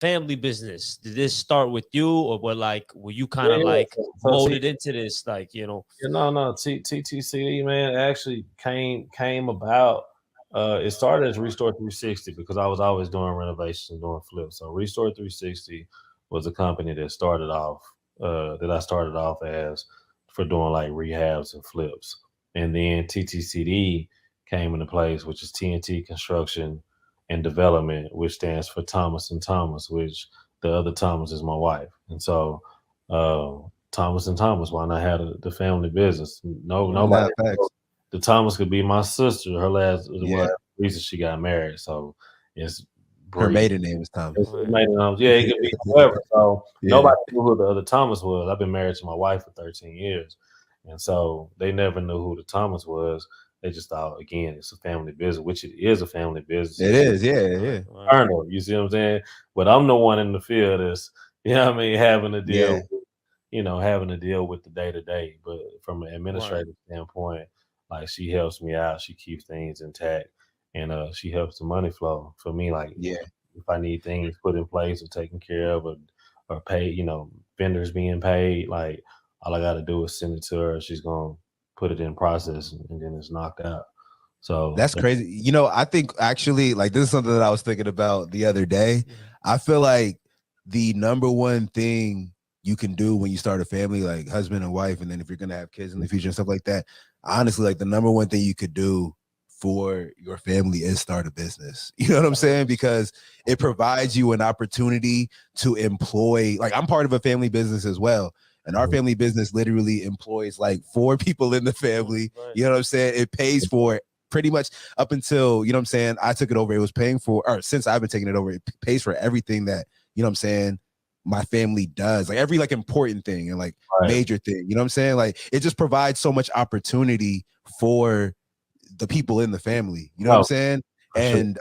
family business? Did this start with you, or were you kind Yeah, of yeah. like So molded into this? Like, no. TTCD, man, actually came about. It started as Restore 360 because I was always doing renovations and doing flips. So Restore 360 was a company that started off that I started off as for doing like rehabs and flips, and then TTCD came into place, which is TNT Construction and Development, which stands for Thomas and Thomas, which the other Thomas is my wife, and so. Thomas and Thomas. Why not have the family business? No, right, nobody. Nah, facts. The Thomas could be my sister. Her last Yeah, reason she got married. So it's her Bree. maiden name is Thomas. It's right, made yeah, it could be whoever. So Yeah, nobody knew who the other Thomas was. I've been married to my wife for 13 years, and so they never knew who the Thomas was. They just thought again it's a family business, which it is a family business. it It's just is. Yeah, right, yeah, right, internal. You see what I'm saying? But I'm the one in the field that's having to deal yeah. having to deal with the day to day. But from an right. administrative standpoint, like she helps me out, she keeps things intact, and she helps the money flow for me. Like Yeah, if I need things put in place or taken care of, or paid, vendors being paid, like all I got to do is send it to her. She's gonna put it in process, and then it's knocked out. So that's crazy. I think actually, like, this is something that I was thinking about the other day. Yeah. I feel like the number one thing you can do when you start a family, like husband and wife, and then if you're gonna have kids in the future and stuff like that, honestly, like the number one thing you could do for your family is start a business. You know what I'm saying? Because it provides you an opportunity to employ. Like, I'm part of a family business as well. And our family business literally employs like 4 people in the family. Right. You know what I'm saying? It pays for pretty much up until, you know what I'm saying, I took it over. It was paying for, or since I've been taking it over, it pays for everything that, you know what I'm saying, my family does. Like every like important thing and like right. major thing. You know what I'm saying? Like it just provides so much opportunity for the people in the family. You know what I'm No, saying? for sure. And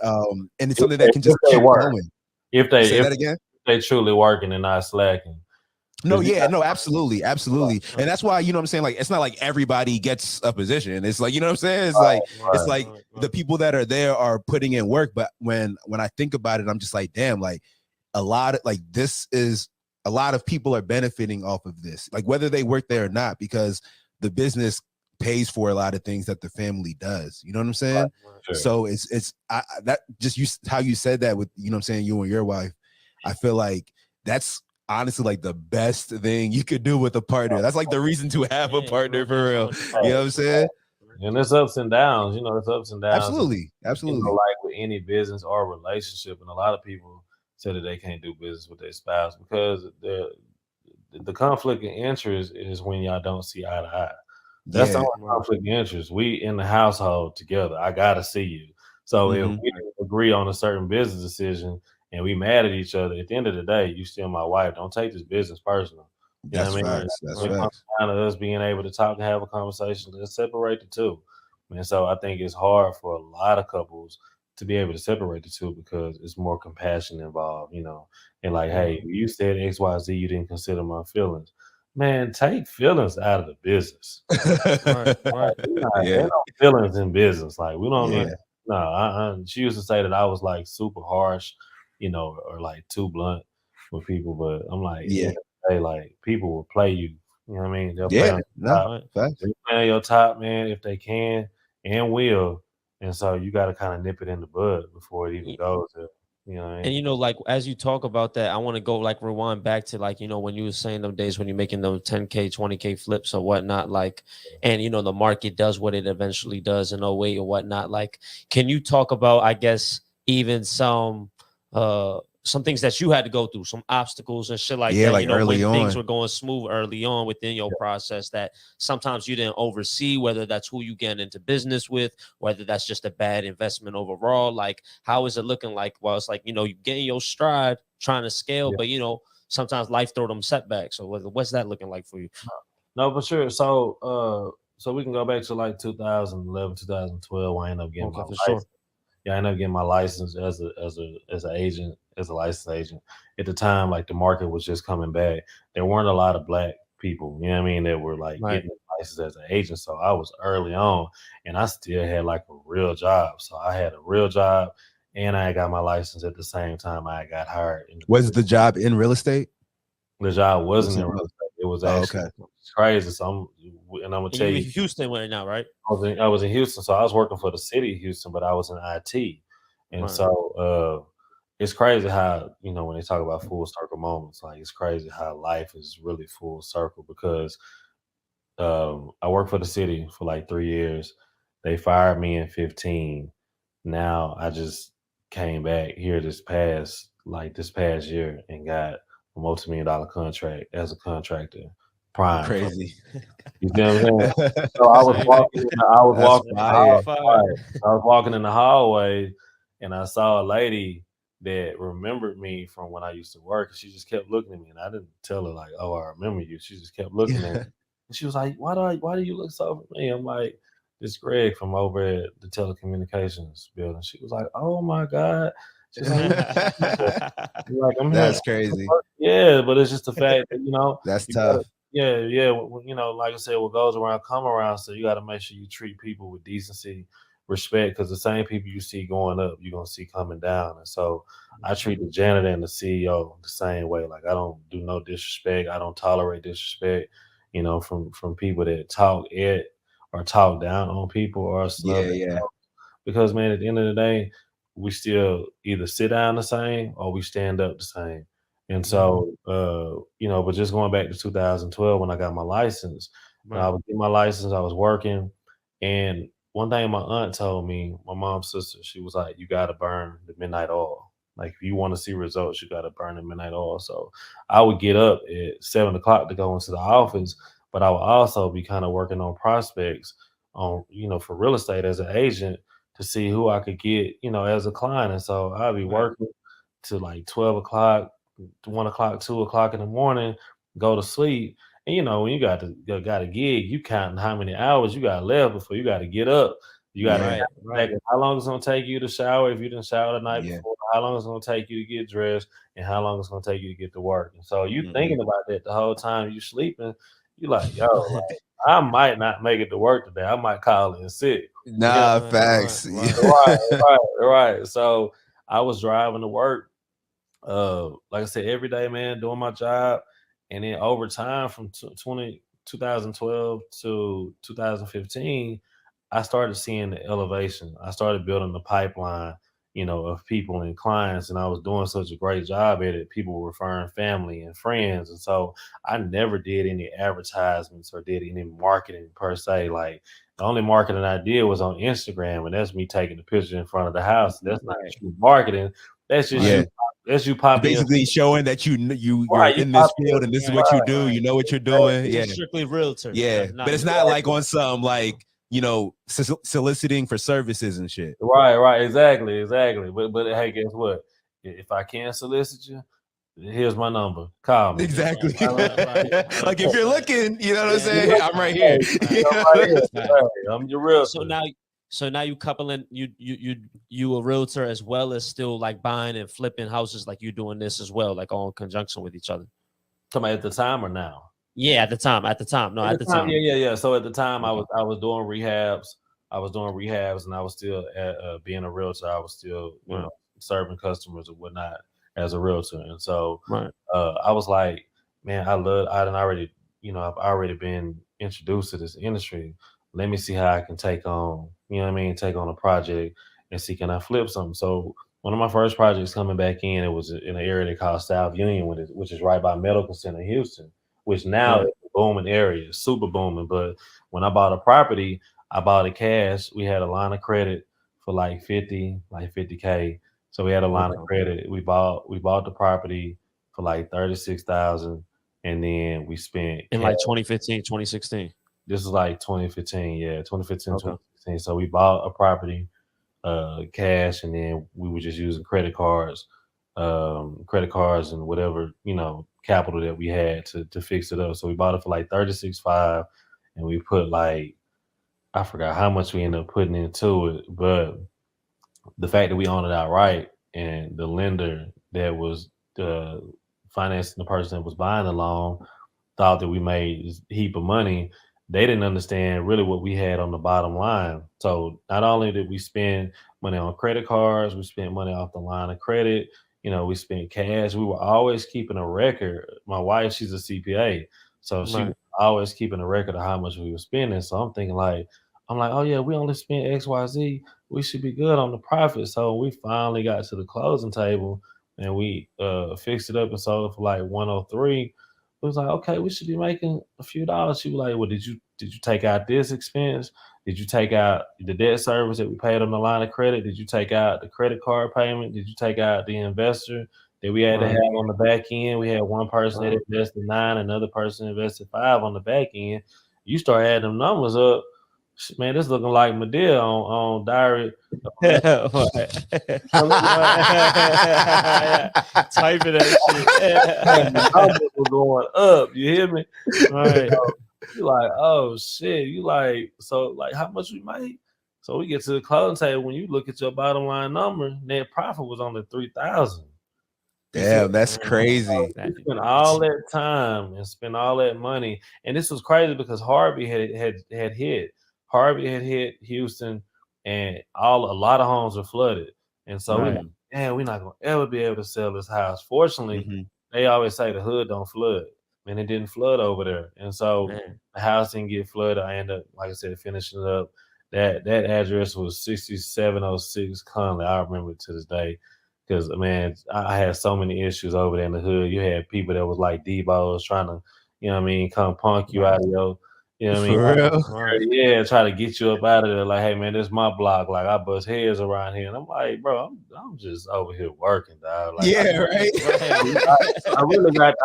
it's If something they, that can if just they keep work, going. if they Say if that again. they truly working and not slacking, No, because yeah, no, absolutely, absolutely. Right, And that's why, you know what I'm saying? Like, it's not like everybody gets a position. It's like, you know what I'm saying? It's right, right. like right, the right. people that are there are putting in work. But when I think about it, I'm just like, damn, like a lot of like this is a lot of people are benefiting off of this, like whether they work there or not, because the business pays for a lot of things that the family does. You know what I'm saying? Right. Sure. So that just you how you said that with, you know what I'm saying, you and your wife. I feel like that's honestly like the best thing you could do with a partner. That's like the reason to have a Yeah, you partner know, for that's real. You know what I'm 100%. saying? And there's ups and downs, it's ups and downs. Absolutely. Absolutely. Like with any business or relationship, and a lot of people say that they can't do business with their spouse because the conflict of interest is when y'all don't see eye to eye. That's the Yeah. only Right. conflict of interest. We in the household together. I gotta see you. So if Mm-hmm. we don't agree on a certain business decision and we mad at each other, at the end of the day, you still my wife. Don't take this business personal. You know That's what I mean? Right. facts. That's When it Right. comes facts. down to us being able to talk and have a conversation, let's separate the two. And so I think it's hard for a lot of couples to be able to separate the two because it's more compassion involved. And like, hey, Right. you said XYZ, you didn't consider my feelings. Man, take feelings out of the business. Right. Right. There Yeah. no feelings in business. Like we don't need. Yeah. No, she used to say that I was like super harsh, or like too blunt with people. But I'm like, at the Yeah. end of the day, like people will play you. You know what I mean? They'll play Yeah. on No. your top. Right. Facts. They'll play on your top, man, if they can and will. And so you got to kind of nip it in the bud before it even goes. You know what I And mean? like as you talk about that, I want to go like rewind back to like, when you were saying those days when you're making those 10K, 20K flips or whatnot, like, and the market does what it eventually does in '08 or whatnot. Like, can you talk about, I guess, even some things that you had to go through, some obstacles and shit like Yeah, that, like when early things on. were going smooth early on within your process that sometimes you didn't oversee, whether that's who you get into business with, whether that's just a bad investment overall. Like, how is it looking like? Well, it's like, you getting your stride, trying to scale, Yeah. but sometimes life throw them setbacks. So what's that looking like for you? No, for sure. So we can go back to like 2011, 2012. When I ended up getting Okay, my for sure. license. Yeah, I ended up getting my license as an agent, as a licensed agent. At the time, like the market was just coming back. There weren't a lot of black people, you know what I mean, that were like Right. getting a license as an agent. So I was early on, and I still had like a real job. So I had a real job, and I got my license at the same time I got hired. Was the job in real estate? The job wasn't in real estate. It was actually okay. crazy. So I'm gonna And tell you in you, Houston right now, right? I was in Houston, so I was working for the city of Houston, but I was in IT, and Right. so it's crazy how when they talk about full circle moments, like it's crazy how life is really full circle because I worked for the city for like 3 years. They fired me in 15. Now I just came back here this past year and got a multi-million-dollar contract as a contractor. Prime. Crazy. You see what I'm saying? So I was So you walking. I was That's walking. fire. Right. I was walking in the hallway, and I saw a lady that remembered me from when I used to work. And she just kept looking at me, and I didn't tell her like, "Oh, I remember you." She just kept looking at me, and she was like, Why do you look so familiar?" I'm like, "This Greg from over at the telecommunications building." She was like, "Oh my God." She's like, like, "I'm here." That's crazy. Yeah, but it's just the fact that That's you gotta, tough. yeah. Like I said, what goes around come around. So you got to make sure you treat people with decency, respect, because the same people you see going up, you're gonna see coming down. And so I treat the janitor and the CEO the same way. Like I don't do no disrespect. I don't tolerate disrespect. From people that talk at or talk down on people or snub Yeah, at yeah. because man, at the end of the day, we still either sit down the same or we stand up the same. And so, but just going back to 2012 when I got my license, I Right. was getting my license, I was working, and one thing my aunt told me, my mom's sister, she was like, "You got to burn the midnight oil. Like if you want to see results, you got to burn the midnight oil." So I would get up at 7 o'clock to go into the office, but I would also be kind of working on prospects for real estate as an agent to see who I could get, as a client. And so I'd be Right. working to like 12 o'clock, 1 o'clock, 2 o'clock in the morning, go to sleep. And when you got a gig, you counting how many hours you got left before you got to get up. You got to Yeah, Right. Right. how long it's gonna take you to shower if you didn't shower the night yeah. before, how long it's gonna take you to get dressed, and how long it's gonna take you to get to work. And so you Mhm. thinking about that the whole time you sleeping, you like, yo, like, I might not make it to work today. I might call in sick. You know Nah, Right. facts. Right. Right, right, right. So I was driving to work, like I said, every day, man, doing my job. And then over time from 2012 to 2015, I started seeing the elevation. I started building the pipeline, of people and clients. And I was doing such a great job at it. People were referring family and friends. And so I never did any advertisements or did any marketing per se. Like the only marketing I did was on Instagram, and that's me taking the picture in front of the house. That's not Right. true marketing. That's just Right. Yeah. you. That's you It's popping your basically showing that you're right. You in this popping field your and this is Right. what you right. do. You Right. know what you're doing. This Yeah. is strictly realtor, Yeah. not But it's not like Exactly. on some like, soliciting for services and shit. Right, right, exactly, exactly. But hey, guess what? If I can solicit you, here's my number. Call me. Exactly. Right. Right. Right. Like if Right. you're Right. looking, you know what I'm Yeah. saying? I'm right here. You I'm know right what I'm here. saying? Hey, I'm your So realtor. now, you coupling you a realtor as well as still like buying and flipping houses, like you doing this as well, like all in conjunction with each other. Talking about at the time or now? Yeah, at the time. At the time. No, At at the the time, time. yeah. So at the time, I Okay. was doing rehabs. I was doing rehabs, and I was still being a realtor. I was still, Right. serving customers and whatnot as a realtor. And so Right. I was like, man, I've already been introduced to this industry. Let me see how I can take on, take on a project and see can I flip something. So one of my first projects coming back in, it was in an area they call South Union, which is right by Medical Center Houston, which now Right. is a booming area, super booming. But when I bought a property, I bought it cash. We had a line of credit for like 50K. So we had a line of Okay. credit. We bought the property for like 36,000, and then we spent In cash. like 2015, 2016. This is like 2015, yeah, 2015, Okay. 2016. So we bought a property, cash, and then we were just using credit cards and whatever capital that we had to fix it up. So we bought it for like 36.5, and we put like I forgot how much we ended up putting into it, but the fact that we own it outright and the lender that was uh, financing the person that was buying the loan thought that we made a heap of money. they didn't understand really what we had on the bottom line. So not only did we spend money on credit cards, we spent money off the line of credit. We spent cash. We were always keeping a record. My wife, she's a CPA, so she was Right. always keeping a record of how much we were spending. So I'm thinking I'm like, oh yeah, we only spent XYZ. We should be good on the profit. So we finally got to the closing table and we fixed it up and sold it for like 103. It was like, okay, we should be making a few dollars. She was like, well, did you take out this expense? Did you take out the debt service that we paid on the line of credit? Did you take out the credit card payment? Did you take out the investor that we had to have Right. on the back end? We had one person that Right. invested 9, another person invested 5 on the back end. You start adding them numbers up, man, this looking like Medea on Diary. Right. Typing that Man, the shit. numbers were going up. You hear me? Right. You like, oh shit. You like, so like how much we made? So we get to the closing table. When you look at your bottom line number, net profit was only 3,000. Damn, that's crazy. We spent all that time and spent all that money, and this was crazy because Harvey had hit. Harvey had hit Houston, and a lot of homes were flooded, and so Right. we're not gonna ever be able to sell this house. Fortunately, Mhm. they always say the hood don't flood, and it didn't flood over there, and so Man. the house didn't get flooded. I ended up, like I said, finishing it up. That address was 6706 Conley. I remember it to this day. Because man, I had so many issues over there in the hood. You had people that was like Debo's trying to, come punk you out of your, For real. Right. yeah, try to get you up out of there. Like, hey man, this is my block. Like I bust heads around here, and I'm like, bro, I'm just over here working, dog. Like, Yeah, right. I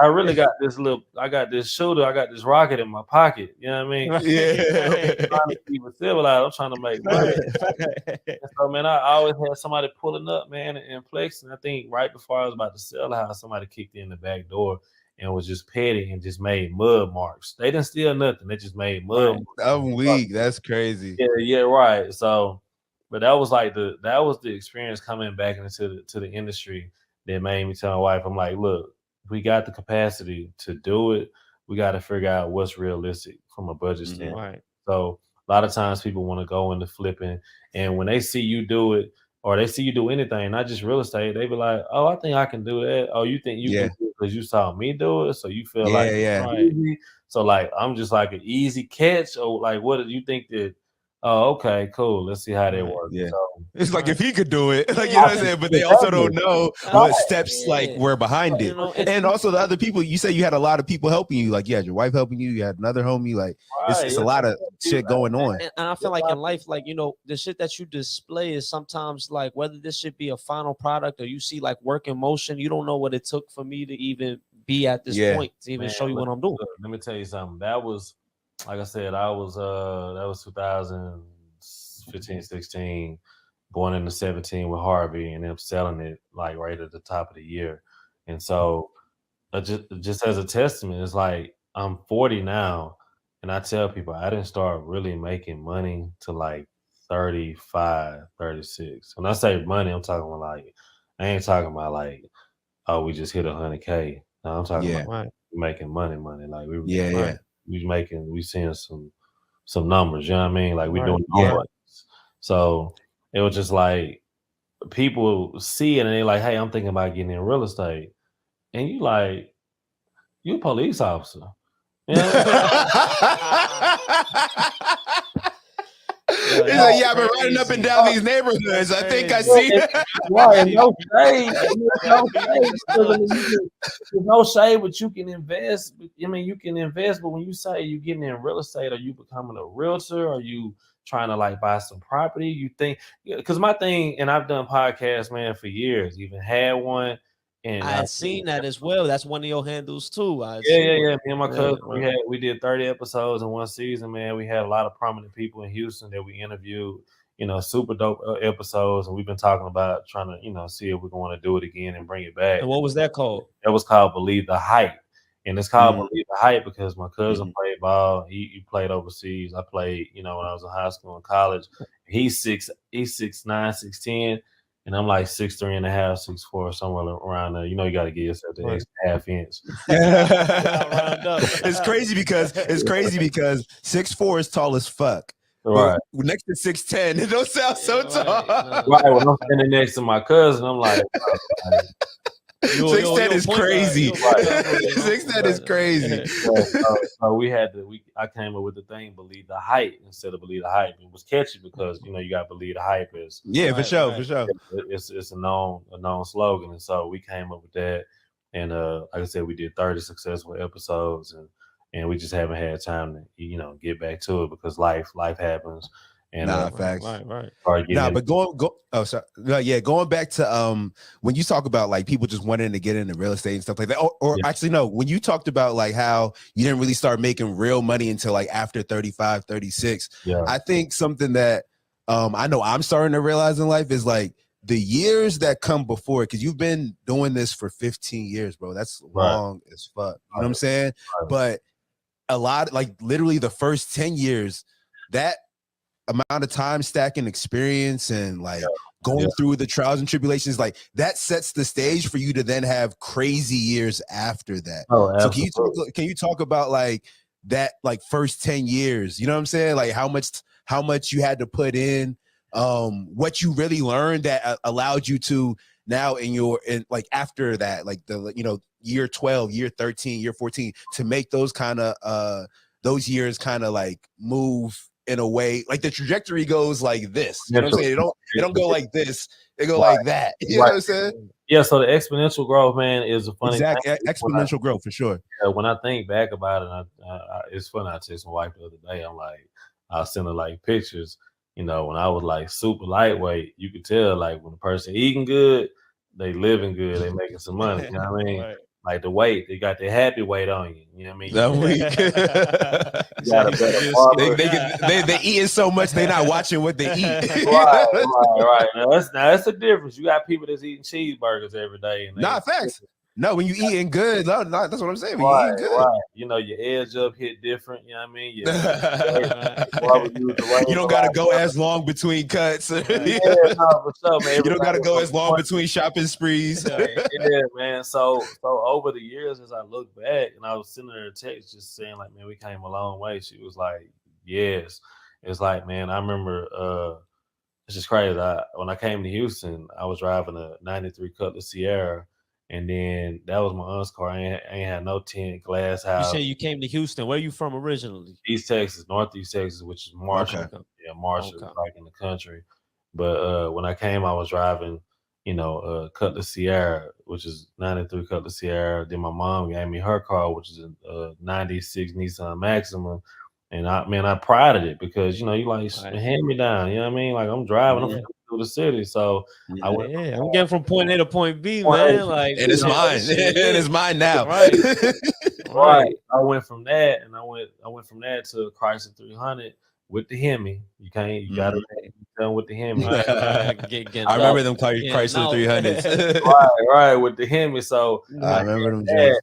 really got this I got this shooter, I got this rocket in my pocket. You know what I mean? Yeah. Trying to keep it civilized. I'm trying to make money. And so, man, I always had somebody pulling up, man, and flexing. I think right before I was about to sell the house, somebody kicked in the back door and was just petty and just made mud marks. They didn't steal nothing. They just made mud Right. marks. I'm weak. That's crazy. Yeah, right. So, but that was the experience coming back into the industry that made me tell my wife, I'm like, look, we got the capacity to do it. We got to figure out what's realistic from a budget Mhm. standpoint. Right. So a lot of times people want to go into flipping, and when they see you do it, or they see you do anything, not just real estate, they be like, "Oh, I think I can do that." Oh, you think you Yeah. can do it because you saw me do it, so you feel Yeah, like yeah. Right. easy. So like I'm just like an easy catch, or like what do you think that? Oh, okay, cool. Let's see how that Right. works. Yeah. So, It's like Right. if he could do it, like you know what I'm saying, but they also don't know what steps like were behind it. And also the other people, you say you had a lot of people helping you, like you had your wife helping you had another homie, like it's a lot of shit going on. And I feel like in life, like, the shit that you display is sometimes like whether this should be a final product or you see like work in motion, you don't know what it took for me to even be at this Yeah. point to even show you what I'm doing. Let me tell you something. That was, like I said, that was 2015, 16, born into 17 with Harvey, and them selling it like right at the top of the year. And so, just as a testament, it's like I'm 40 now, and I tell people I didn't start really making money till like 35, 36. When I say money, I'm talking about like, I ain't talking about like, oh, we just hit 100K. No, I'm talking Yeah. about Right. making money, like Yeah, yeah. we seeing some numbers, you know what I mean? Like we Right. doing Yeah. numbers. So it was just like people see it and they like, hey, I'm thinking about getting in real estate. And you like, you a police officer. You know? He's like, yeah, I've been riding up and down these neighborhoods. I think I see that. Right, no shade. There's no shade, but you can invest. I mean, you can invest, but when you say you're getting in real estate, are you becoming a realtor? Are you trying to like buy some property? You think, because my thing, and I've done podcasts, man, for years, even had one. And I had seen that as well. That's one of your handles too. yeah. Me and my Yeah, cousin, right. we did 30 episodes in one season, man. We had a lot of prominent people in Houston that we interviewed, super dope episodes. And we've been talking about trying to, see if we're going to do it again and bring it back. And what was that called? That was called Believe the Hype. And it's called Mm. Believe the Hype because my cousin Mhm. played ball. He played overseas. I played, when I was in high school and college. He's 6'9", 6'10". and I'm like 6'3.5", 6'4", somewhere around there. You know, you got to give yourself the extra half inch. Round up. It's crazy because 6'4" is tall as fuck. Right. But next to 6'10", it don't sound so tall. Right. When I'm standing next to my cousin, I'm like, 6'10" is crazy. Right. 6'10" is crazy. So I came up with the thing, believe the hype instead of believe the hype. It was catchy because you know you got to believe the hype is for sure. It's a known slogan, and so we came up with that. And like I said, we did 30 successful episodes, and we just haven't had time to get back to it because life happens. And facts. Right. But going back to when you talk about like people just wanting to get into real estate and stuff like that, or actually no, when you talked about like how you didn't really start making real money until like after 35, 36, I think something that I know I'm starting to realize in life is like the years that come before, because you've been doing this for 15 years, bro. That's long as fuck. You know what I'm saying? But a lot, like literally the first 10 years, that amount of time stacking experience and like going through the trials and tribulations, like that sets the stage for you to then have crazy years after that. So can you talk about like that, like first 10 years, you know what I'm saying? Like how much you had to put in, what you really learned that allowed you to now like after that, like the, year 12, year 13, year 14 to make those kind of, those years kind of like move in a way, like the trajectory goes like this. You know what I'm saying? It don't go like this. It go like that. You know what I'm saying? Yeah. So the exponential growth, man, is a funny thing. Exponential growth for sure. When I think back about it, it's funny. I texted my wife the other day. I'm like, I sent her like pictures. When I was like super lightweight, you could tell like when a person eating good, they living good, they making some money. You know what I mean? Right. Like the weight, they got their happy weight on you. You know what I mean? That week. They eating so much they not watching what they eat. right. Now that's the difference. You got people that's eating cheeseburgers every day. And facts. No, when you eating good, no, that's what I'm saying. When you eating good, your edge up hit different. You know what I mean? You don't gotta go as long between cuts. For sure, man. You don't gotta go as long between shopping sprees. Yeah, man. So over the years, as I look back, and I was sending her a text just saying like, man, we came a long way. She was like, yes. It's like, man, I remember. It's just crazy. When I came to Houston, I was driving a '93 Cutlass Sierra. And then that was my aunt's car. I ain't had no tint, glass house. You say you came to Houston. Where are you from originally? East Texas, Northeast Texas, which is Marshall. Okay. Yeah, Marshall is like in the country. But when I came, I was driving, Cutlass Sierra, which is '93 Cutlass Sierra. Then my mom gave me her car, which is a '96 Nissan Maxima. And I prided it because, you like hand me down. You know what I mean? Like I'm driving. I'm through the city, so I'm getting from point A to point B, man. Like, and it's mine. And it's mine now. Right. I went from that, and I went from that to Chrysler 300 with the Hemi. You gotta be done with the Hemi. I remember them Chrysler 300s. right, with the Hemi. So I remember them.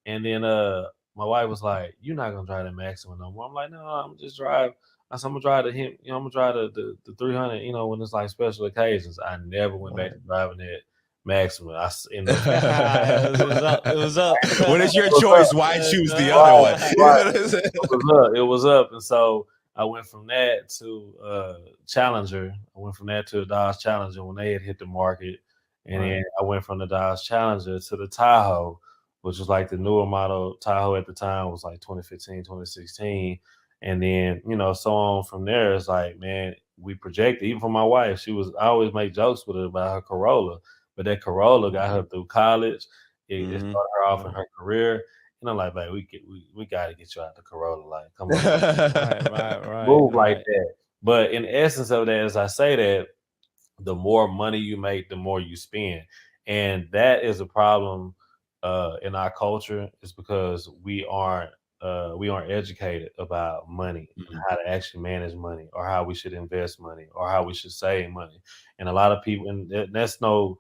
And then my wife was like, "You're not gonna drive that Maxima no more." I'm like, "No, I'm just drive." I said, "I'm gonna drive I'm gonna drive the 300. When it's like special occasions." I never went back to driving that Maxima. It was up. What is your choice? Why choose the other one? It was up, and so I went from that to Challenger. I went from that to the Dodge Challenger when they had hit the market, and then I went from the Dodge Challenger to the Tahoe, which was like the newer model. Tahoe at the time was like 2015, 2016. And then, so on from there, it's like, man, we projected, even for my wife, I always make jokes with her about her Corolla, but that Corolla got her through college. It started her off in her career. And I'm like, babe, we got to get you out the Corolla. Like, come on. right. Move like that. But in essence of that, as I say that, the more money you make, the more you spend. And that is a problem in our culture, is because we aren't educated about money, and how to actually manage money, or how we should invest money, or how we should save money. And a lot of people, and that's no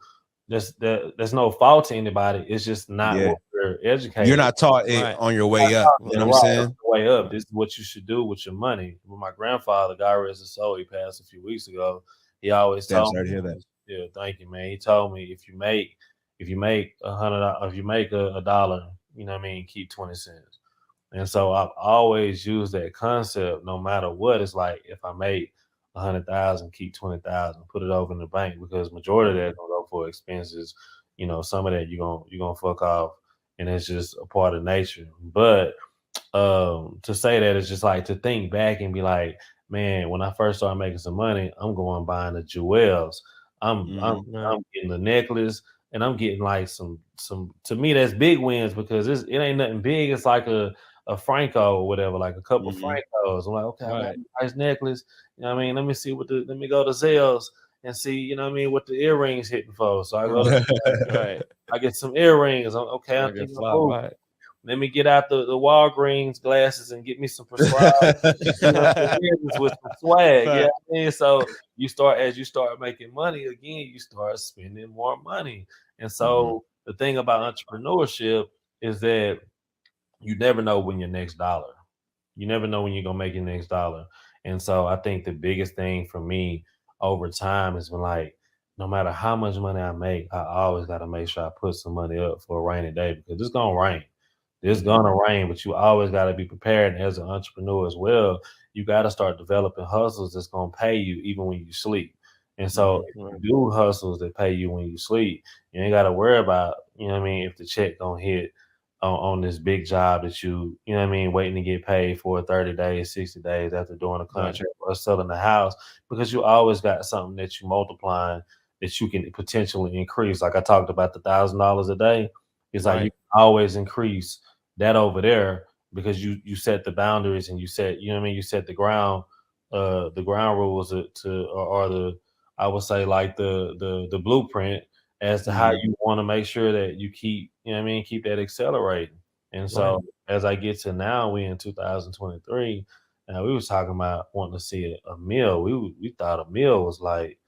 fault to anybody. It's just not what we're educated. You're not taught it on your way up. You know what I'm saying? Way up. This is what you should do with your money. With my grandfather, God rest his soul, he passed a few weeks ago. He always told me, Yeah, thank you, man. He told me if you make $100, if you make a dollar, you know what I mean, keep 20 cents. And so I've always used that concept. No matter what, it's like if I make 100,000, keep 20,000, put it over in the bank because majority of that gonna go for expenses. You know, some of that you gonna fuck off, and it's just a part of nature. But to say that it's just like to think back and be like, man, when I first started making some money, I'm going buying the jewels. I'm Mhm. Right. I'm getting the necklace and I'm getting like some to me that's big wins because it ain't nothing big. It's like a Franco or whatever, like a couple Mhm. Francos. I'm like, okay, I got Right. a nice necklace. You know what I mean? Let me see let me go to Zales and see, you know what I mean, what the earrings hitting for. So I go to Right. I get some earrings. Okay, I'm Like a thinking of fly moving. right. Let me get out the Walgreens glasses and get me some prescribed, you know, lenses with some swag. Yeah, Fact. I mean, so as you start making money again, you start spending more money. And Mhm. so the thing about entrepreneurship is that you never know when your next dollar. You never know when you're gonna make your next dollar. And so I think the biggest thing for me over time has been like, no matter how much money I make, I always gotta make sure I put some money up for a rainy day because it's gonna rain. It's Mhm. gonna rain, but you always gotta be prepared. And as an entrepreneur as well, you gotta start developing hustles that's gonna pay you even when you sleep. And so Mhm. if Right. you do hustles that pay you when you sleep, you ain't gotta worry about, you know what I mean, if the check gonna hit on this big job that you know what I mean, waiting to get paid for 30 days, 60 days after doing a Right. contract or selling the house because you always got something that you multiplying that you can potentially increase. Like I talked about the $1,000 a day. It's like you Right. can always increase that over there because you set the boundaries and you set, you know what I mean, you set the ground rules or the I would say like the blueprint as to how Mhm. you want to make sure that you keep, you know what I mean, keep that accelerating. And Right. so as I get to now, we in 2023, and we was talking about wanting to see a meal. We thought a meal was like,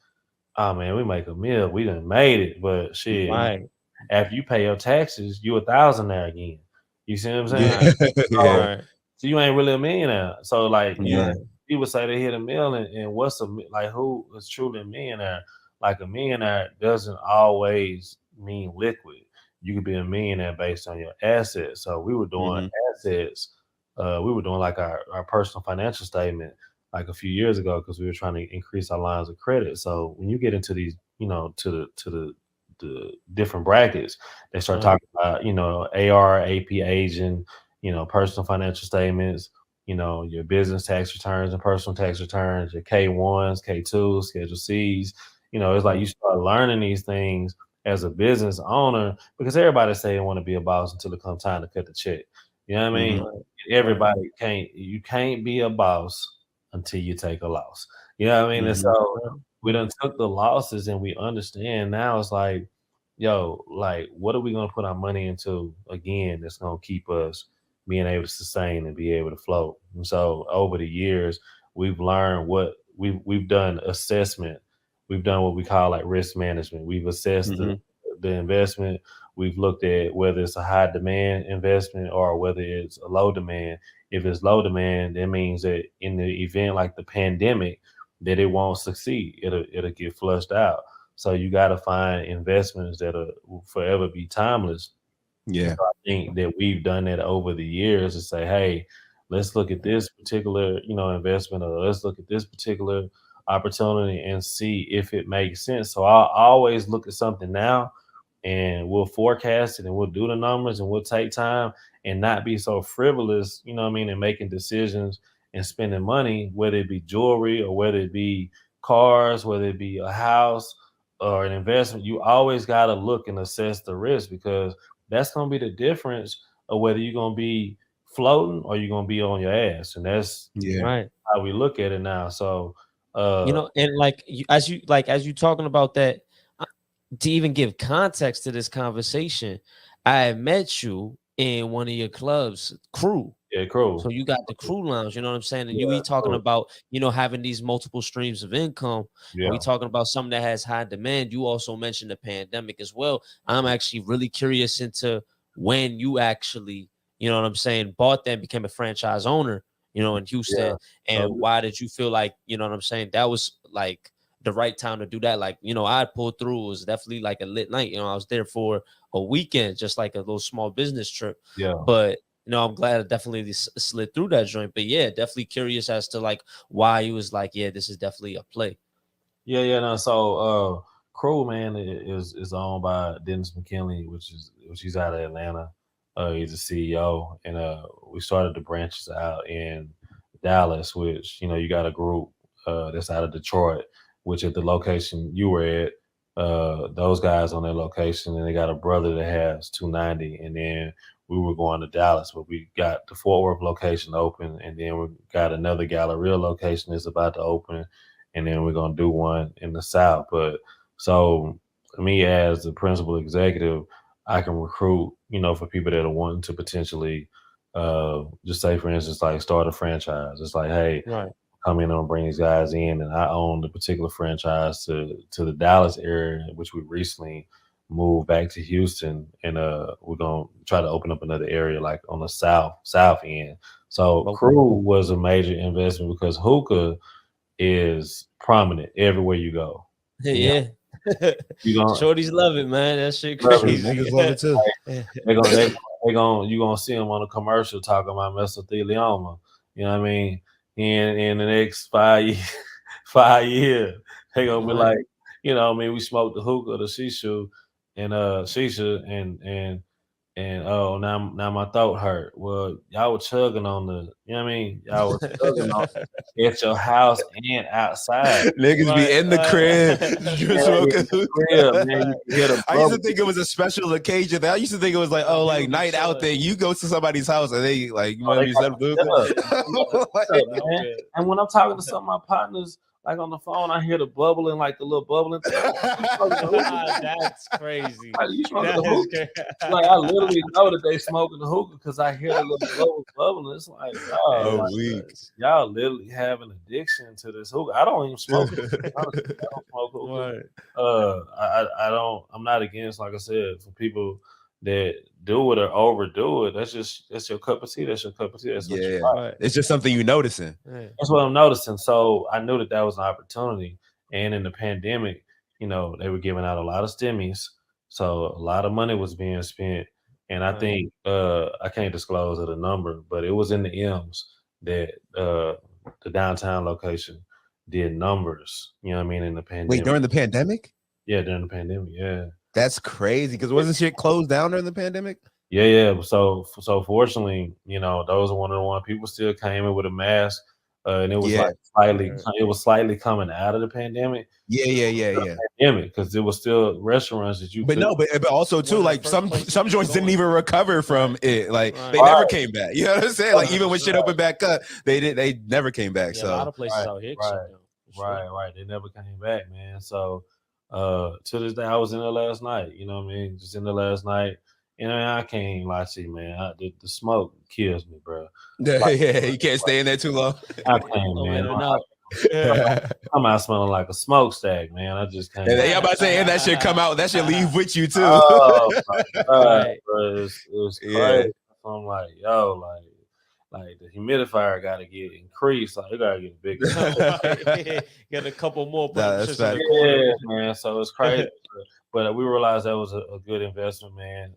oh man, we make a meal, we done made it. But shit, Mhm. Right. after you pay your taxes, you 1,000 there again. You see what I'm saying? Yeah. Right. So, Yeah. Right. so you ain't really a millionaire. So like Yeah. Right. people say they hit a million, and like who is truly a millionaire? Like a millionaire doesn't always mean liquid. You could be a millionaire based on your assets. So we were doing Mhm. assets. We were doing like our personal financial statement like a few years ago because we were trying to increase our lines of credit. So when you get into these, you know, to the different brackets, they start Right. talking about, you know, AR, AP aging, you know, personal financial statements, you know, your business tax returns and personal tax returns, your K1s, K2s, Schedule Cs. You know, it's like you Right. start learning these things as a business owner because everybody say they want to be a boss until it comes time to cut the check. You know what I mean? Mhm. Right. Right. Everybody you can't be a boss until you take a loss. You know what I mean? And Mhm. so Right. we Right. done took the losses and we understand now it's like, yo, like what are we gonna put our money into again that's gonna keep us being able to sustain and be able to float. And so over the years, we've learned what we've done assessment. We've done what we call like risk management. We've assessed Mhm. the investment. We've looked at whether it's a high demand investment or whether it's a low demand. If it's low demand, that means that in the event like the pandemic, that it won't succeed. It'll get flushed out. So you got to find investments that will forever be timeless. And Yeah. so I think that we've done that over the years to say, hey, let's look at this particular, you know, investment or let's look at this particular opportunity and see if it makes sense. So I'll always look at something now and we'll forecast it and we'll do the numbers and we'll take time and not be so frivolous, you know what I mean, and making decisions and spending money, whether it be jewelry or whether it be cars, whether it be a house or an investment. You always got to look and assess the risk because that's going to be the difference of whether you're going to be floating or you're going to be on your ass. And that's Yeah. Right. how we look at it now. So, You uh, know, and like as you talking about that, uh, to even give context to this conversation, I met you in one of your clubs, Crew. yeah, cool. So you got the crew lounge, you know what I'm saying? And we Yeah, talking cool. about, having these multiple streams of income, and we Yeah. talking about something that has high demand. You also mentioned the pandemic as well. I'm actually really curious into when you actually, you know what I'm saying, bought that and became a franchise owner, in Yeah. Houston. So And why did you feel like, you know what I'm saying, that was like the right time to do that. Like, you know, I pulled through. It was definitely like a lit night. You know, I was there for a weekend, just like a little small business trip. Yeah. But you know, I'm glad I definitely slid through that joint. But yeah, definitely curious as to like why he was like, yeah, this is definitely a play. Yeah. No. So, Crew, man, is owned by Dennis McKinley, which he's out of Atlanta. He's a CEO, and we started the branches out in Dallas, which you got a group that's out of Detroit, which at the location you were at, those guys on their location, and they got a brother that has 290, and then we were going to Dallas, but we got the Fort Worth location open, and then we got another Galleria location that's about to open, and then we're gonna do one in the South. But so me as the principal executive, I can recruit, for people that are wanting to potentially, just say for instance, like start a franchise. It's like, hey, Right. come in and bring these guys in, and I own the particular franchise to the Dallas area, which we recently moved back to Houston, and we're gonna try to open up another area like on the south end. So Okay. Crew was a major investment because hookah is prominent everywhere you go. Yeah. You gonna Shorties love it, man. That shit Love it. crazy. Niggas love it too. you gonna see them on a commercial talking about mesothelioma. You know what I mean? In the next 5 years, 5 years, they gonna be Right. like, we smoked the hookah, the shisha, and shisha, and oh, now my throat hurt. Well, y'all were chugging on the, you know what I mean? Y'all were chugging on at your house and outside. Niggas be in the crib, you smoking Yeah, man, you can hear the I used to bubble. think it was a special occasion. I used to think it was like, oh, like night out there. You go to somebody's house and they like, you Oh, want they to be set got Like, man. And when I'm talking to some of my partners, like on the phone, I hear the bubbling, like the little bubbling thing. That's crazy. Like, you smoking That the is hookah? crazy. Like I literally know that they smoking the hookah because I hear the little bubbles bubbling. It's like, Oh, like, weak. y'all literally have an addiction to this hookah. I don't even smoke it. Honestly, I don't smoke hookah. Right. I don't. I'm not against, like I said, for people that do it or overdo it. That's your cup of tea. That's your cup of tea. That's what you Yeah, like. Right. it's just something you noticing. Right. That's what I'm noticing. So I knew that was an opportunity. And in the pandemic, they were giving out a lot of stimmies. So a lot of money was being spent. And I Right. think I can't disclose the number, but it was in the M's that the downtown location did numbers, you know what I mean, in the pandemic. Wait, during the pandemic? Yeah, during the pandemic, yeah. That's crazy because wasn't shit closed down during the pandemic? Yeah. So fortunately, those are one of the ones people still came in with a mask, and it was Yeah. like slightly coming out of the pandemic. Yeah. Pandemic, because there was still restaurants that you. But could, no, but also too, One of the like first some places joints didn't going. even recover from it. Like Right. they never came back. You know what I'm saying? Like even when shit opened back up, they never came back. Yeah, a lot So of places out here shut down. For sure. Right. They never came back, man. So to this day, I was in there last night. You know what I mean? Just in there last night. And I can't lie to you, man. The smoke kills me, bro. yeah, you can't stay in there too long. I can't, man. I'm out smelling like a smokestack, man. I just can't. And I'm about to say, and that should come out. That should leave with you too. Oh my God, Right. bro. It's crazy. Yeah. So I'm like, yo, like the humidifier got to get increased. Like it got to get bigger. Get a couple more. Put Nah, them that's shits in the fact. corner. Yeah, man. So it's crazy. But we realized that was a good investment, man.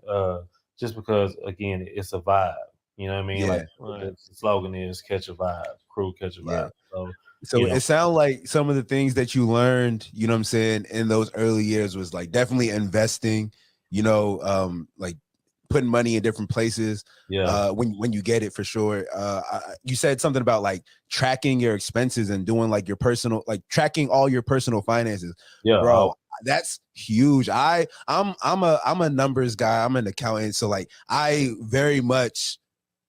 Just because, again, it's a vibe. You know what I mean? Yeah. Like Right. the slogan is "Catch a vibe." Crew catch a vibe. So You know. it sounds like some of the things that you learned, you know what I'm saying, in those early years was like definitely investing, like putting money in different places. Yeah. When you get it for sure. You said something about like tracking your expenses and doing like your personal, like tracking all your personal finances. Yeah, Bro, that's huge. I'm a numbers guy. I'm an accountant. So like I very much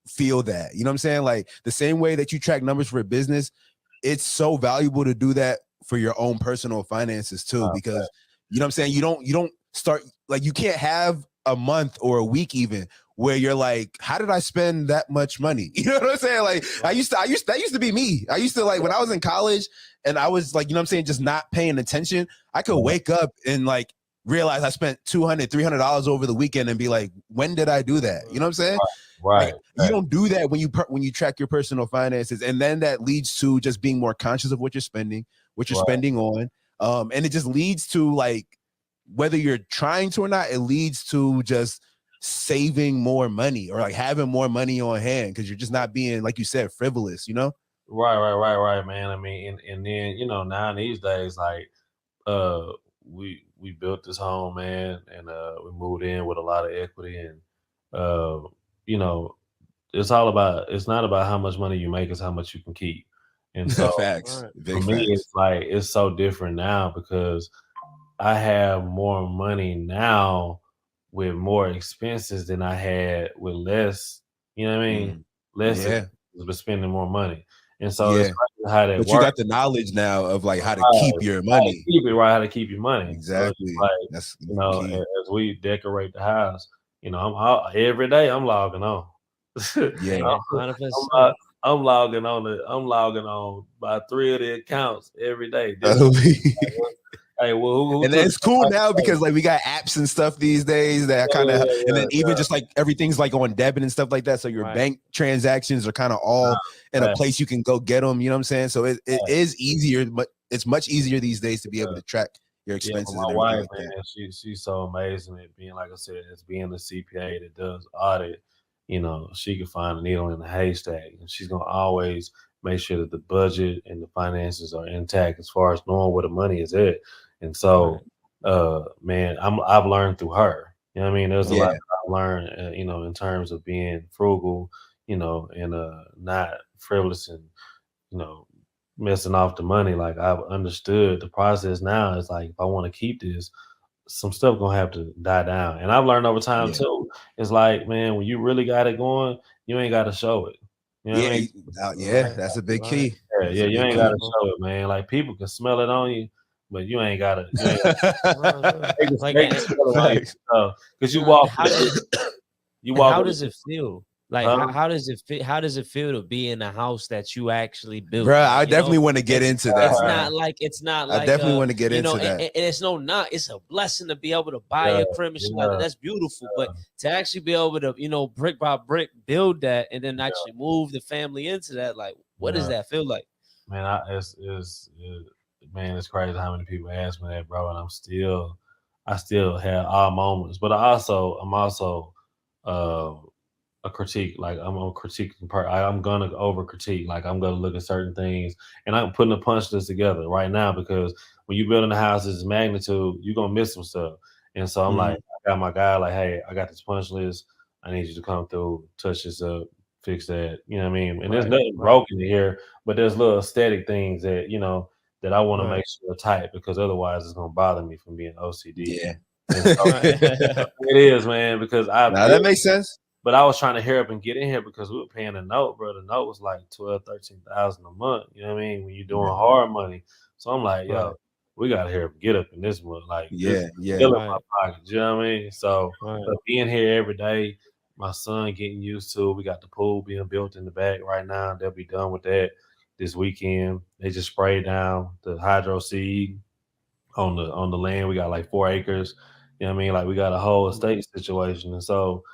feel that, you know what I'm saying? Like the same way that you track numbers for a business, it's so valuable to do that for your own personal finances too, because you know what I'm saying? You don't start, like you can't have a month or a week even where you're like, how did I spend that much money? You know what I'm saying? Like that used to be me. I used to, like, when I was in college and I was like, you know what I'm saying, just not paying attention, I could wake up and like realize I spent $200, $300 over the weekend and be like, when did I do that? You know what I'm saying? Right. Like, you don't do that when you track your personal finances, and then that leads to just being more conscious of what you're spending, what you're spending on. And it just leads to like, whether you're trying to or not, it leads to just saving more money or like having more money on hand because you're just not being, like you said, frivolous, you know? Right, man. I mean, and then now these days, like uh we built this home, man, and we moved in with a lot of equity, and uh you know it's not about how much money you make, it's how much you can keep. And so Facts. Right. for Big me, facts. it's like it's so different now because I have more money now with more expenses than I had with less, you know what I mean? Mm. Less Yeah. expenses, but spending more money. And so it's Yeah. crazy how that But you works. got the knowledge now of like how to Right. keep your How to money. keep it right, how to keep your money. So it's just Exactly. like, That's as key. we decorate the house, every day I'm logging on. Yeah. Yeah, I'm, 100%. I'm logging on by 3 of the accounts every day. This Uh, one, hey, well, who And took it's cool somebody now today? because like we got apps and stuff these days that kind of, and then even just like everything's like on debit and stuff like that. So your Right. bank transactions are kind of all in a Right. place you can go get them. You know what I'm saying? So it is easier, but it's much easier these days to be able to track your Yeah, but expenses and my everything wife, like that. man, she's so amazing at being, like I said, as being the CPA that does audit. She can find a needle in a haystack, and she's gonna always make sure that the budget and the finances are intact as far as knowing where the money is at. And so, Right. man, I've learned through her. You know what I mean? There's a lot Yeah. that I've learned, in terms of being frugal, and not frivolous and you know messing off the money. Like I've understood the process now. It's like if I want to keep this, some stuff gonna have to die down. And I've learned over time Yeah. too. It's like, man, when you really got it going, you ain't got to show it. You know what I Yeah. mean? Yeah. Right. That's a big Right. key. Yeah, That's a you big ain't got key. to Powerful. show it, man. Like people can smell it on you, but you ain't gotta. You ain't gotta No, no. Like, they can smell it on you, Facts. because you and walk how with does you and walk how with does it feel? Like, huh? how does it feel? How does it feel to be in a house that you actually built? Bro, Like, I definitely want to get into that, man. it's not I like definitely want to get into that. and it's no not. It's a blessing to be able to buy Yeah, a crib and shit like that. yeah, That's beautiful. But to actually be able to, brick by brick build that and then actually move the family into that, like, what does yeah. that feel like? Man, man, it's crazy how many people ask me that, bro, and I still have odd moments, but I'm also, uh, a critique. Like I'm a critiquing part. I'm gonna over critique. Like I'm gonna look at certain things, and I'm putting a punch list together right now because when you building a house this magnitude, you're gonna miss some stuff. And so I'm like, Mhm. I got my guy. Like, hey, I got this punch list. I need you to come through, touch this up, fix that. You know what I mean? And there's Right, nothing right, broken here, but there's little aesthetic things that that I want to right, make sure are tight because otherwise it's gonna bother me from being OCD. Yeah. And so right. it is, man, because I Now that built, makes sense. but I was trying to hurry up and get in here because we were paying a note, bro. The note was like 12, 13,000 a month. You know what I mean? When you're doing Yeah. right, hard money. So I'm like, right, yo, we gotta hurry up and get up in this month. Like this Yeah. Yeah. still in my right, pocket. You know what I mean? So right. being here every day, my son getting used to it. We got the pool being built in the back right now. They'll be done with that this weekend. They just sprayed down the hydro seed on the land. We got like 4 acres. You know what I mean? Like we got a whole Mhm. estate situation. And so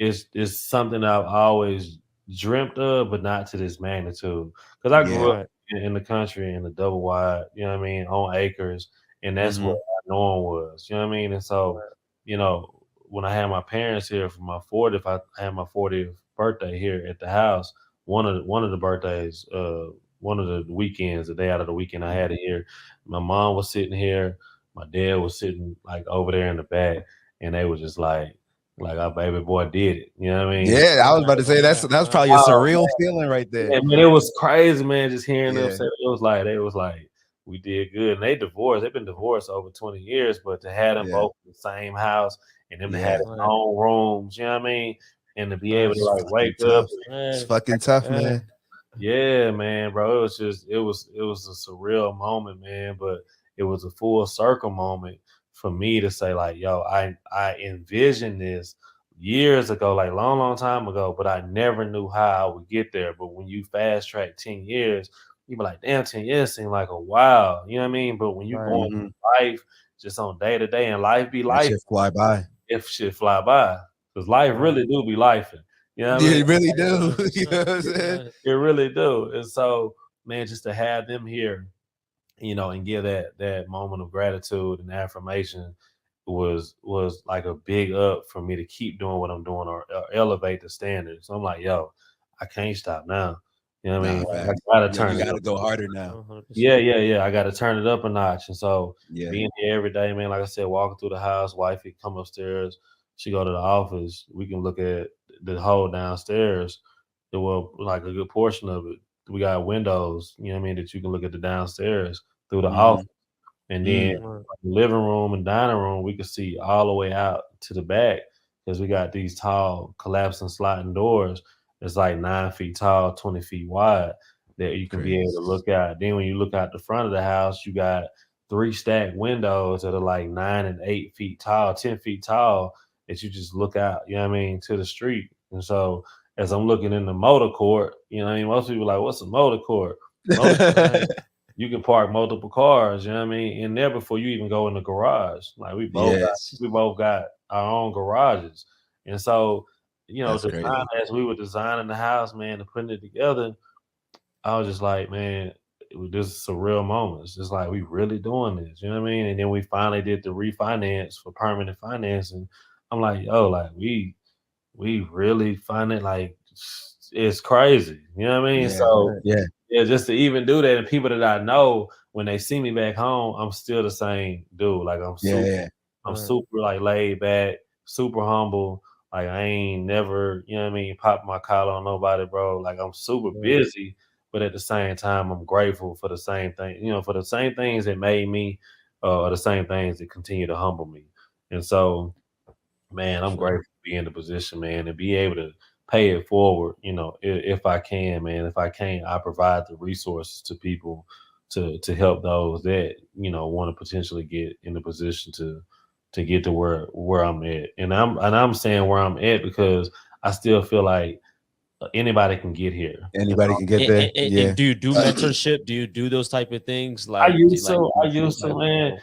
it's something I've always dreamt of, but not to this magnitude. Because I Yeah. grew up Right, in the country in the double wide, you know what I mean, on acres, and that's what Hmm. our norm was. You know what I mean? And so, right. when I had my parents here for my 40th, I had my 40th birthday here at the house. One of the birthdays, one of the weekends, the day out of the weekend, I had it here. My mom was sitting here, my dad was sitting like over there in the back, and they were just like our baby boy did it. You know what I mean? Yeah. I was about Right, to say right, that was right, probably a Oh, surreal feeling right there. yeah, man, it right, was crazy, man, just hearing them Yeah. say they was like, we did good. And they divorced. They've been divorced over 20 years, but to have them Yeah. both in the same house and them to have Yeah. their right, own rooms, you know what I mean? And to be able right. to It's like fucking wake up. tough. It's Yeah, fucking tough, yeah, man. Yeah, man, bro. It was a surreal moment, man, but it was a full circle moment for me to say, like, yo, I envisioned this years ago, like long time ago, but I never knew how I would get there. But when you fast track 10 years, you be like, damn, 10 years seem like a while. You know what I mean? But when you right, going Hmm. through life just on day to day and life be That life, shit fly by. if shit fly by. Because life right. really do be life. You know what I Yeah, mean? it really do. You know 100%. what I'm saying? Right, It really do. And so, man, just to have them here and give that moment of gratitude and affirmation was like a big up for me to keep doing what I'm doing, or elevate the standards. So I'm like, yo, I can't stop now. You know what I mean? Nah, Like, facts. I gotta You turn it got up. to go harder now. Yeah, 100%. yeah, yeah. I gotta turn it up a notch. And so Yeah. being here every day, man, like I said, walking through the house, wifey come upstairs, she go to the office, we can look at the whole downstairs. Well, like a good portion of it. We got windows, you know what I mean, that you can look at the downstairs through the Mm-hmm. office. And then Mm. Right. the living room and dining room, we could see all the way out to the back because we got these tall collapsing sliding doors that's like 9 feet tall, 20 feet wide that you can be able Crazy. to look out. Then when you look out the front of the house, you got three stacked windows that are like 9 and 8 feet tall, 10 feet tall that you just look out, you know what I mean, to the street. And so as I'm looking in the motor court, you know what I mean? Most people are like, what's a motor court? Motor Right. you can park multiple cars, you know what I mean, in there before you even go in the garage. Like Yes. we both got our own garages. And so, That's design crazy. as we were designing the house, man, and putting it together, I was just like, man, this is surreal moments. It's like we really doing this, you know what I mean? And then we finally did the refinance for permanent financing. I'm like, yo, like we really find it like it's crazy. You know what I mean? Yeah. So Right. Yeah. yeah, just to even do that, and people that I know when they see me back home, I'm still the same dude. Like Yeah. Yeah. I'm Right. super like laid back, super humble. Like I ain't never, you know what I mean, pop my collar on nobody, bro. Like I'm super Right. busy, but at the same time, I'm grateful for the same thing, for the same things that made me, or the same things that continue to humble me. And so man, I'm Sure. grateful to be in the position, man, and be able to pay it forward. If I can, man. If I can't, I provide the resources to people to help those that want to potentially get in the position to get to where I'm at. And I'm saying where I'm at because I still feel like anybody can get here. And Anybody can get And, there. and, and Yeah. and do you do mentorship? Do you do those type of things? I Like, used to, do I you feel used to, like, man.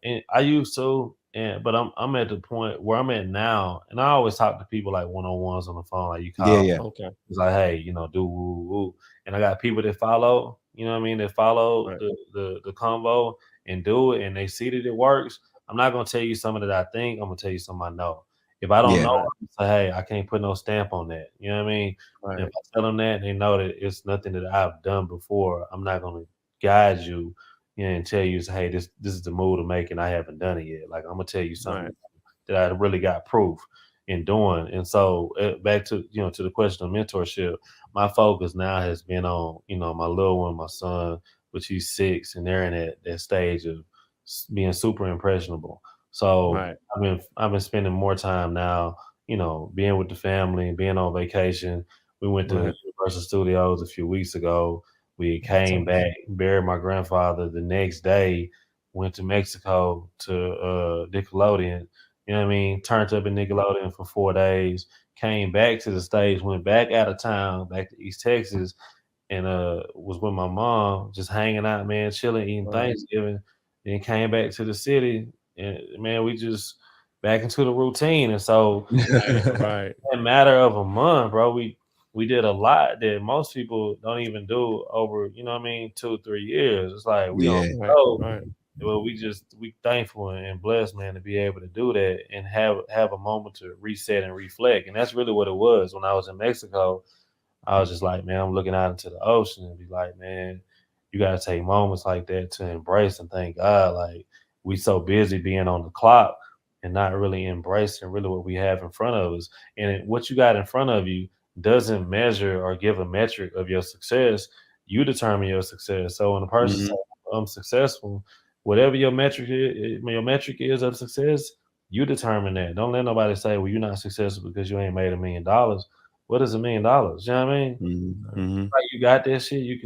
And I used to, but I'm at the point where I'm at now, and I always talk to people like one on ones on the phone, like you Yeah. call. Yeah. okay, It's like, hey, do woo woo, and I got people that follow. You know what I mean? That follow right, the convo and do it, and they see that it works. I'm not gonna tell you something that I think. I'm gonna tell you something I know. If I don't Yeah. know, right, I'm gonna say, hey, I can't put no stamp on that. You know what I mean? And if right, I tell them that, and they know that it's nothing that I've done before, I'm not gonna guide you, and tell you, hey, this is the move to make, and I haven't done it yet. Like I'm gonna tell you something right, that I really got proof in doing. And so back to to the question of mentorship, my focus now has been on my little one, my son, which he's 6, and they're in that stage of being super impressionable. So right, I've been spending more time now, being with the family, being on vacation. We went to right. Universal Studios a few weeks ago. We That's came back, awesome. buried my grandfather the next day, went to Mexico to Nickelodeon. You know what I mean? Turned up in Nickelodeon for 4 days, came back to the States, went back out of town, back to East Texas, and was with my mom, just hanging out, man, chilling, eating Right, Thanksgiving. Then came back to the city, and man, we just back into the routine. And so right, right, in a matter of a month, bro, we did a lot that most people don't even do over, 2, 3 years. It's like we don't Yeah. right, know. right, Well, we thankful and blessed, man, to be able to do that and have a moment to reset and reflect. And that's really what it was when I was in Mexico. I was just like, man, I'm looking out into the ocean and be like, man, you gotta take moments like that to embrace and thank God. Like we so busy being on the clock and not really embracing really what we have in front of us. And what you got in front of you doesn't measure or give a metric of your success. You determine your success. So when a person says Hmm. I'm successful, whatever your metric is of success, you determine that. Don't let nobody say, well, you're not successful because you ain't made $1 million. What is $1 million? You know what I mean? right, Hmm. Like you got that shit, you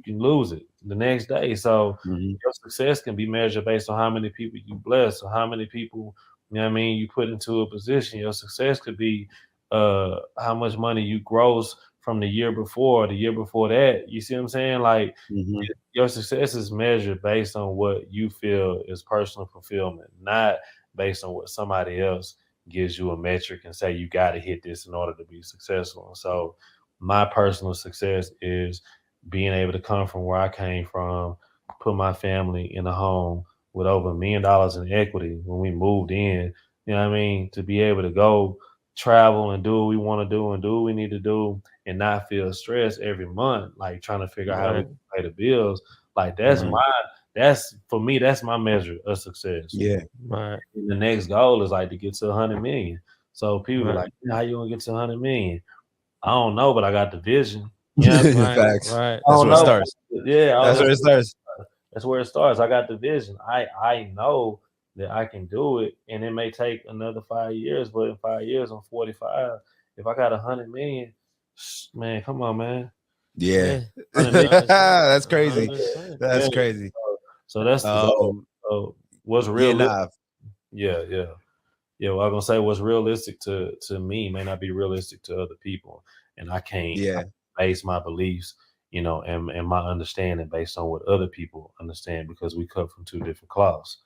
can lose it the next day. So Hmm. your success can be measured based on how many people you bless or how many people, what I mean, you put into a position. Your success could be how much money you gross from the year before, the year before that. You see what I'm saying? Like Hmm. your success is measured based on what you feel is personal fulfillment, not based on what somebody else gives you a metric and say you got to hit this in order to be successful. And so, my personal success is being able to come from where I came from put my family in a home with over $1 million in equity when we moved in. You know what I mean? To be able to go travel and do what we want to do and do what we need to do and not feel stressed every month, like trying to figure out how we Right. can pay the bills. Like Mhm. that's for me, that's my measure of success. Yeah. Right. And the next goal is like to get to 100 million. So people be Right. like, how you gonna get to 100 million? I don't know, but I got the vision. You know what I mean? Right. Facts. Right. I That's don't where it know. starts. Yeah, That's where it starts. that's where it starts. I got the vision. I know that I can do it, and it may take another 5 years, but in 5 years, I'm 45. If I got 100 million, man, come on, man, Yeah. Yeah. 100 million. 100%. That's crazy. 100%. Yeah. That's crazy. So that's the goal. So what's Yeah, realistic? nah. Yeah, yeah. Yeah, well, I'm gonna say what's realistic to me may not be realistic to other people, and I Yeah. base my beliefs, and my understanding based on what other people understand because we cut from two different cloths.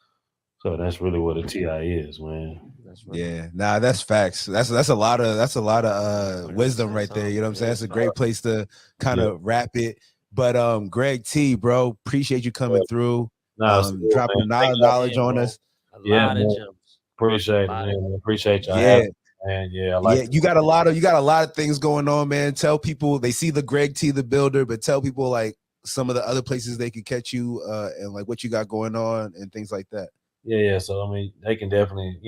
So that's really what a TI is, man. That's right. Yeah, nah, that's facts. That's a lot of wisdom 100% right there. You know what I'm saying? Yeah. That's a great place to kind Yeah, of wrap it. But Greg T, bro, appreciate you coming yeah. through, Nah, it's cool, dropping man. the Thank y'all. knowledge Damn, on bro. us. A Yeah, lot of man. gems. Appreciate it, Lot of man. Appreciate y'all Yeah, having me, man. Yeah, I like yeah, it. you got a lot of things going on, man. Tell people they see the Greg T the Builder, but tell people like some of the other places they could catch you and like what you got going on and things like that. Yeah, yeah. So I mean, they can definitely,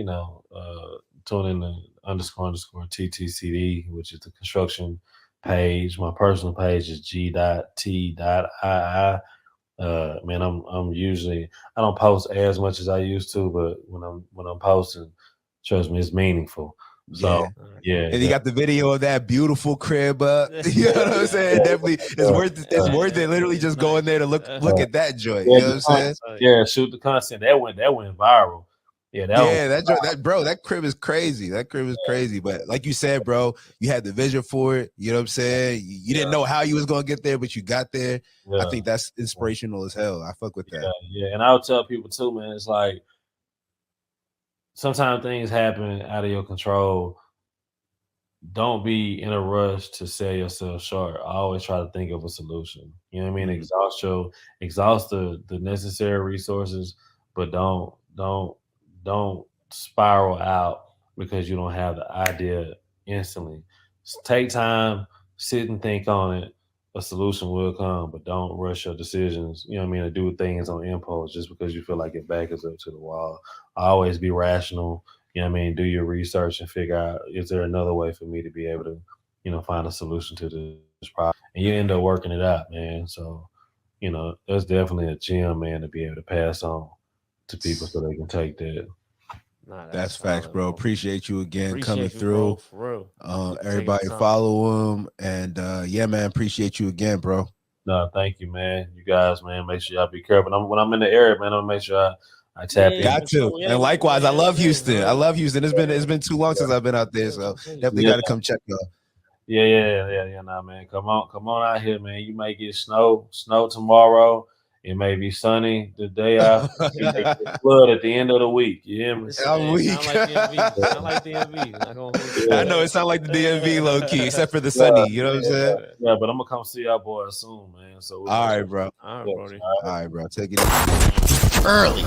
tune in to underscore TTCD, which is the construction page. My personal page is G.T.II. Man, I'm usually I don't post as much as I used to, but when I'm posting, trust me, it's meaningful. So Yeah. All right. yeah, And you got the video of that beautiful crib. You know what I'm saying? yeah, Definitely, it's worth it. Literally, just going there to look at that joint. You yeah, know what I'm saying? yeah, shoot the content that went viral. Yeah, that one. Yeah, that crib is crazy. That crib is crazy. But like you said, bro, you had the vision for it. You know what I'm saying? You didn't know how you was gonna get there, but you got there. I Yeah, think that's inspirational as hell. I fuck with that. yeah, yeah. And I'll tell people too, man. It's like sometimes things happen out of your control. Don't be in a rush to sell yourself short. I always try to think of a solution. You know what I mean? Mhm. Exhaust the necessary resources, but don't spiral out because you don't have the idea instantly. Take time, sit and think on it. A solution will come, but don't rush your decisions. You know what I mean? To do things on impulse just because you feel like your back is up to the wall. Always be rational. You know what I mean? Do your research and figure out, is there another way for me to be able to, find a solution to this problem? And you end up working it out, man. So, that's definitely a gem, man, to be able to pass on to people so they can take that. Nah, that's That's facts, solid, bro. bro. Appreciate you again coming Appreciate you, bro. through. For real. You for taking the Everybody time. follow him, and yeah, man, appreciate you again, bro. No, thank you, man. You guys, man, make sure y'all be careful. When I'm in the area, man, I'll make sure I tap Yeah, in. Got for to. sure. Yeah, And likewise, I yeah, love yeah. Houston. I love Houston. It's been too long since I've been out there, Yeah, so come to definitely Yeah, got to come check y'all. yeah. Nah, man, come on out here, man. You may get snow tomorrow. It may be sunny the day after. You may get flood at the end of the week. You hear me? I'm It weak. sound like DMV. Sound like DMV. Not gonna hold you. I know it sounds like the DMV low key, except for the Yeah, sunny. You know what I'm saying? yeah, but I'm gonna come see y'all boys soon, man. So we're All gonna right, bro. All right, yeah, Brody. All right, bro. Take it easy. Early.